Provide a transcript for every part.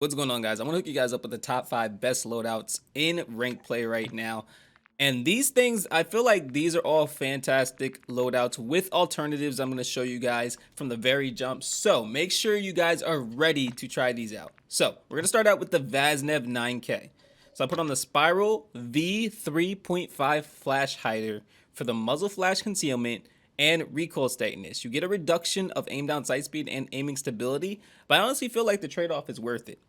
What's going on, guys? I want to hook you guys up with the top 5 best loadouts in ranked play right now. And these things, I feel like these are all fantastic loadouts with alternatives I'm going to show you guys from the very jump. So make sure you guys are ready to try these out. So we're going to start out with the Vaznev 9K. So I put on the Spiral V3.5 flash hider for the muzzle flash concealment and recoil steadiness. You get a reduction of aim down sight speed and aiming stability, but I honestly feel like the trade-off is worth it.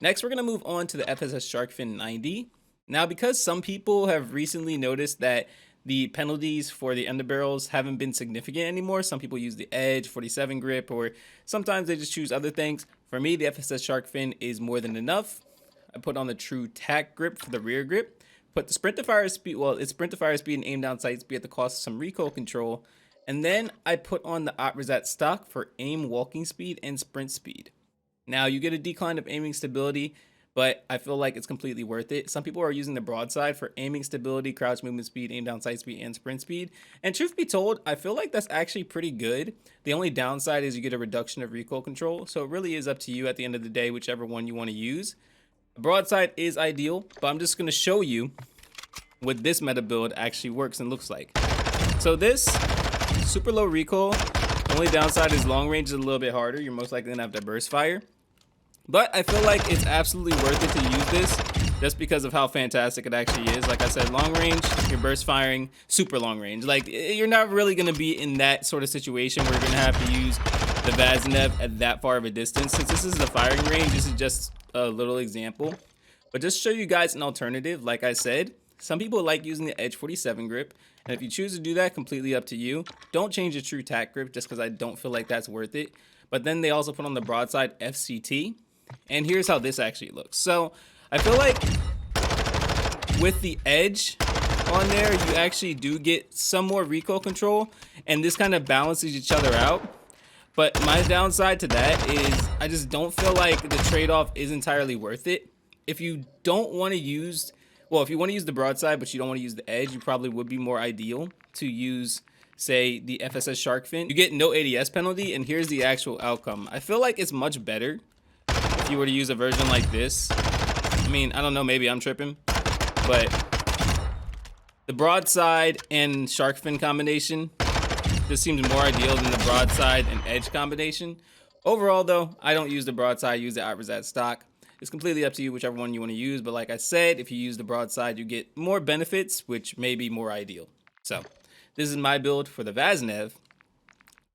Next, we're going to move on to the FSS SHARKFIN 90. Now, because some people have recently noticed that the penalties for the underbarrels haven't been significant anymore, some people use the Edge, 47 grip, or sometimes they just choose other things. For me, the FSS SHARKFIN is more than enough. I put on the TRUE-TAC grip for the rear grip. Put the sprint to fire speed, well, it's sprint to fire speed and aim down sight speed at the cost of some recoil control. And then I put on the Oprizat stock for aim walking speed and sprint speed. Now you get a decline of aiming stability, but I feel like it's completely worth it. Some people are using the broadside for aiming stability, crouch movement speed, aim down sight speed, and sprint speed. And truth be told, I feel like that's actually pretty good. The only downside is you get a reduction of recoil control. So it really is up to you at the end of the day, whichever one you want to use. Broadside is ideal, but I'm just going to show you what this meta build actually works and looks like. So this super low recoil, only downside is long range is a little bit harder. You're most likely gonna have to burst fire, but I feel like it's absolutely worth it to use this just because of how fantastic it actually is. Like I said, long range, you're burst firing, super long range. Like you're not really gonna be in that sort of situation where you're gonna have to use the Vaznev at that far of a distance. Since this is the firing range, this is just a little example, but just show you guys an alternative. Like I said, some people like using the Edge 47 grip, and if you choose to do that, completely up to you. Don't change the TRUE-TAC grip just because I don't feel like that's worth it. But then they also put on the broadside FCT, and here's how this actually looks. So I feel like with the Edge on there, you actually do get some more recoil control, and this kind of balances each other out. But my downside to that is I just don't feel like the trade-off is entirely worth it. If you don't want to use, well, if you want to use the broadside but you don't want to use the Edge, you probably would be more ideal to use, say, the FSS SHARKFIN. You get no ADS penalty, and here's the actual outcome. I feel like it's much better if you were to use a version like this. I mean, I don't know, maybe I'm tripping, but the broadside and SHARKFIN combination this seems more ideal than the broadside and Edge combination. Overall, though, I don't use the broadside, I use the Oprizat stock. It's completely up to you, whichever one you want to use. But like I said, if you use the broadside, you get more benefits, which may be more ideal. So this is my build for the Vaznev.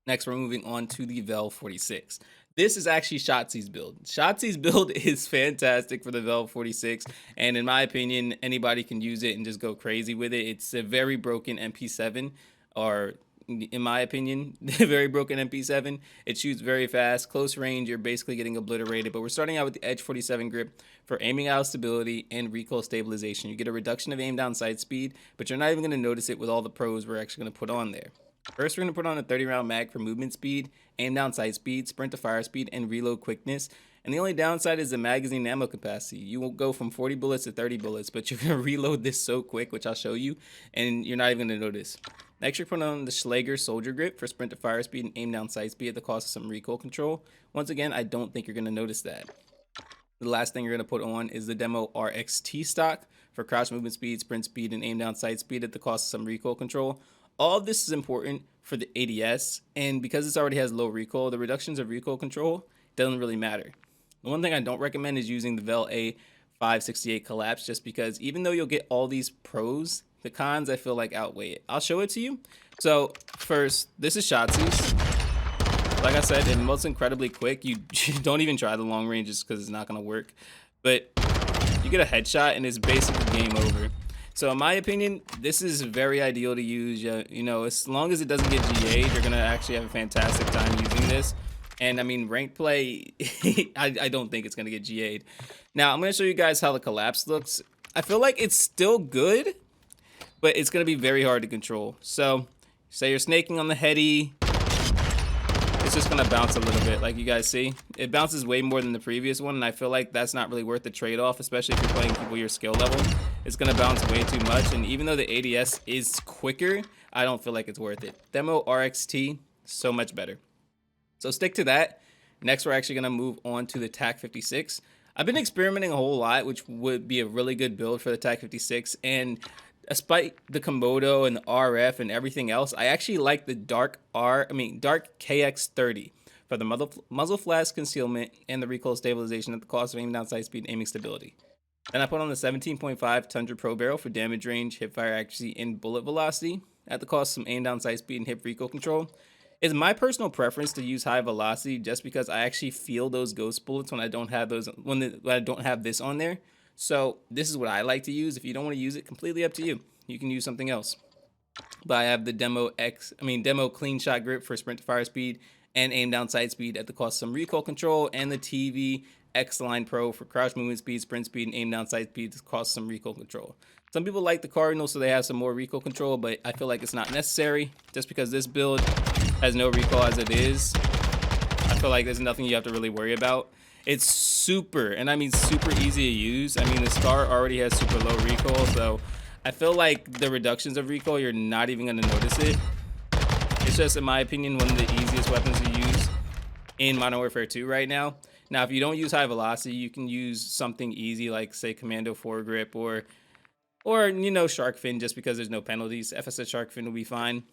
Next, we're moving on to the Vel 46. This is actually Shotzi's build. Shotzi's build is fantastic for the Vel 46, and in my opinion, anybody can use it and just go crazy with it. It's a very broken MP7, or in my opinion, very broken MP7. It shoots very fast, close range, you're basically getting obliterated. But we're starting out with the Edge 47 grip for aiming out stability and recoil stabilization. You get a reduction of aim down sight speed, but you're not even going to notice it with all the pros we're actually going to put on there. First, we're going to put on a 30 round mag for movement speed, aim down sight speed, sprint to fire speed, and reload quickness. And the only downside is the magazine ammo capacity. You will go from 40 bullets to 30 bullets, but you're going to reload this so quick, which I'll show you, and you're not even going to notice. Next, you're putting on the SCHLAGER soldier grip for sprint to fire speed and aim down sight speed at the cost of some recoil control. Once again, I don't think you're going to notice that. The last thing you're going to put on is the Demo RXT stock for crouch movement speed, sprint speed, and aim down sight speed at the cost of some recoil control. All of this is important for the ADS, and because this already has low recoil, the reductions of recoil control doesn't really matter. The one thing I don't recommend is using the Vel A568 collapse, just because even though you'll get all these pros, the cons I feel like outweigh it. I'll show it to you. So first, this is Shotzi's. Like I said, it melts incredibly quick. You don't even try the long range just because it's not going to work. But you get a headshot and it's basically game over. So in my opinion, this is very ideal to use. You know, as long as it doesn't get GA'd, you're going to actually have a fantastic time using this. And I mean, ranked play, I don't think it's going to get GA'd. Now, I'm going to show you guys how the collapse looks. I feel like it's still good, but it's going to be very hard to control. So say you're snaking on the heady, it's just going to bounce a little bit. Like you guys see, it bounces way more than the previous one, and I feel like that's not really worth the trade-off, especially if you're playing people your skill level. It's going to bounce way too much, and even though the ADS is quicker, I don't feel like it's worth it. Demo RXT, so much better. So stick to that. Next, we're actually going to move on to the TAC 56. I've been experimenting a whole lot, which would be a really good build for the TAC 56. And despite the Komodo and the RF and everything else, I actually like the dark KX30 for the muzzle flash concealment and the recoil stabilization at the cost of aim down sight speed and aiming stability. Then I put on the 17.5 Tundra Pro barrel for damage range, hip fire accuracy, and bullet velocity at the cost of some aim down sight speed and hip recoil control. It's my personal preference to use high velocity just because I actually feel those ghost bullets when I don't have those when I don't have this on there. So this is what I like to use. If you don't want to use it, completely up to you. You can use something else. But I have the demo CLEANSHOT grip for sprint to fire speed and aim down sight speed at the cost of some recoil control, and the TV XLINE Pro for crouch movement speed, sprint speed, and aim down sight speed to cost some recoil control. Some people like the Cardinal so they have some more recoil control, but I feel like it's not necessary just because this build has no recoil as it is. I feel like there's nothing you have to really worry about. It's super, and I mean super easy to use. I mean, the Scar already has super low recoil, so I feel like the reductions of recoil, you're not even going to notice it. It's just, in my opinion, one of the easiest weapons to use in Modern Warfare 2 right now. Now, if you don't use high velocity, you can use something easy like, say, Commando FOREGRIP or you know, SHARKFIN, just because there's no penalties. FSS SHARKFIN will be fine.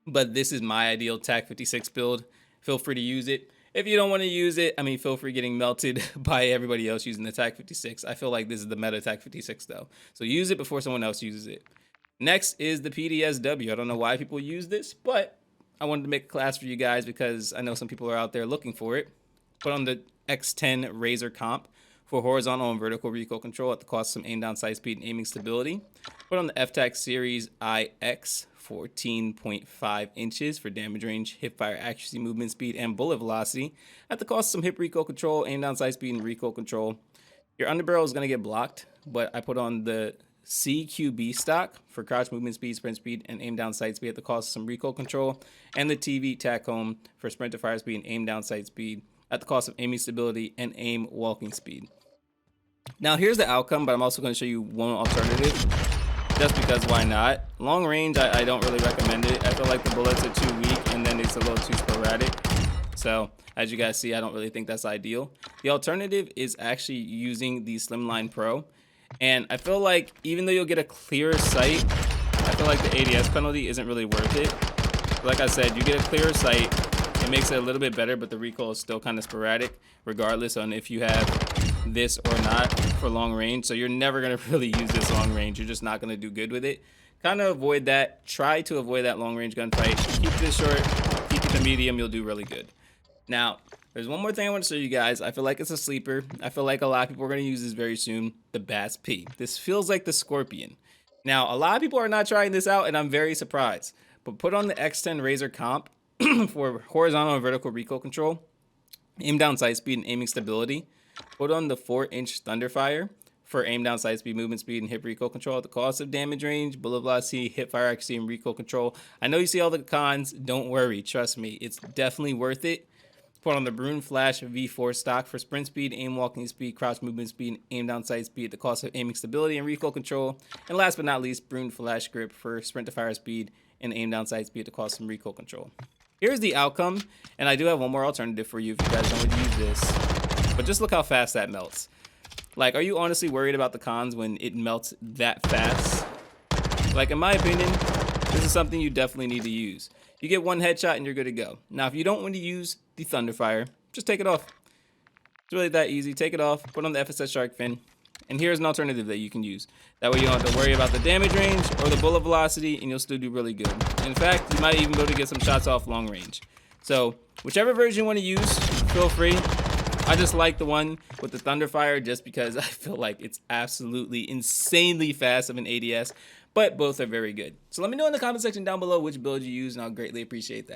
But this is my ideal TAC 56 build. Feel free to use it. If you don't want to use it, I mean, feel free getting melted by everybody else using the TAC 56. I feel like this is the meta TAC 56 though. So use it before someone else uses it. Next is the PDSW. I don't know why people use this, but I wanted to make a class for you guys because I know some people are out there looking for it. Put on the XTEN Razor Comp for horizontal and vertical recoil control at the cost of some aim down sight speed and aiming stability. Put on the FTAC Series IX 14.5 inches for damage range, hip fire accuracy, movement speed, and bullet velocity at the cost of some hip recoil control, aim down sight speed, and recoil control. Your underbarrel is going to get blocked, but I put on the CQB stock for crouch movement speed, sprint speed, and aim down sight speed at the cost of some recoil control, and the TV TAC home for sprint to fire speed and aim down sight speed at the cost of aiming stability and aim walking speed. Now here's the outcome, but I'm also going to show you one alternative. Just because why not? Long range, I don't really recommend it. I feel like the bullets are too weak and then it's a little too sporadic. So as you guys see, I don't really think that's ideal. The alternative is actually using the Slimline Pro. And I feel like even though you'll get a clearer sight, I feel like the ADS penalty isn't really worth it. Like I said, you get a clearer sight. It makes it a little bit better, but the recoil is still kind of sporadic regardless on if you have this or not for long range. So you're never going to really use this long range. You're just not going to do good with it. Kind of avoid that. Try to avoid that long range gunfight. Keep this short, keep it to medium, you'll do really good. Now, there's one more thing I want to show you guys. I feel like it's a sleeper. I feel like a lot of people are going to use this very soon. The Bass P. This feels like the Scorpion. Now, a lot of people are not trying this out, and I'm very surprised. But put on the X10 Razor Comp for horizontal and vertical recoil control, aim down sight speed, and aiming stability. Put on the 4-inch Thunderfire for aim down sight speed, movement speed, and hip recoil control at the cost of damage range, bullet velocity, hip fire accuracy, and recoil control. I know you see all the cons. Don't worry. Trust me. It's definitely worth it. Put on the BRUEN Flash V4 stock for sprint speed, aim walking speed, crouch movement speed, aim down sight speed at the cost of aiming stability and recoil control. And last but not least, BRUEN Flash grip for sprint to fire speed and aim down sight speed at the cost of recoil control. Here's the outcome, and I do have one more alternative for you if you guys don't want to use this. But just look how fast that melts. Like, are you honestly worried about the cons when it melts that fast? Like, in my opinion, this is something you definitely need to use. You get one headshot and you're good to go. Now, if you don't want to use the Thunderfire, just take it off. It's really that easy. Take it off, put on the FSS SHARKFIN, and here's an alternative that you can use. That way you don't have to worry about the damage range or the bullet velocity, and you'll still do really good. In fact, you might even be able to get some shots off long range. So, whichever version you want to use, feel free. I just like the one with the Thunderfire just because I feel like it's absolutely insanely fast of an ADS, but both are very good. So let me know in the comment section down below which build you use, and I'll greatly appreciate that.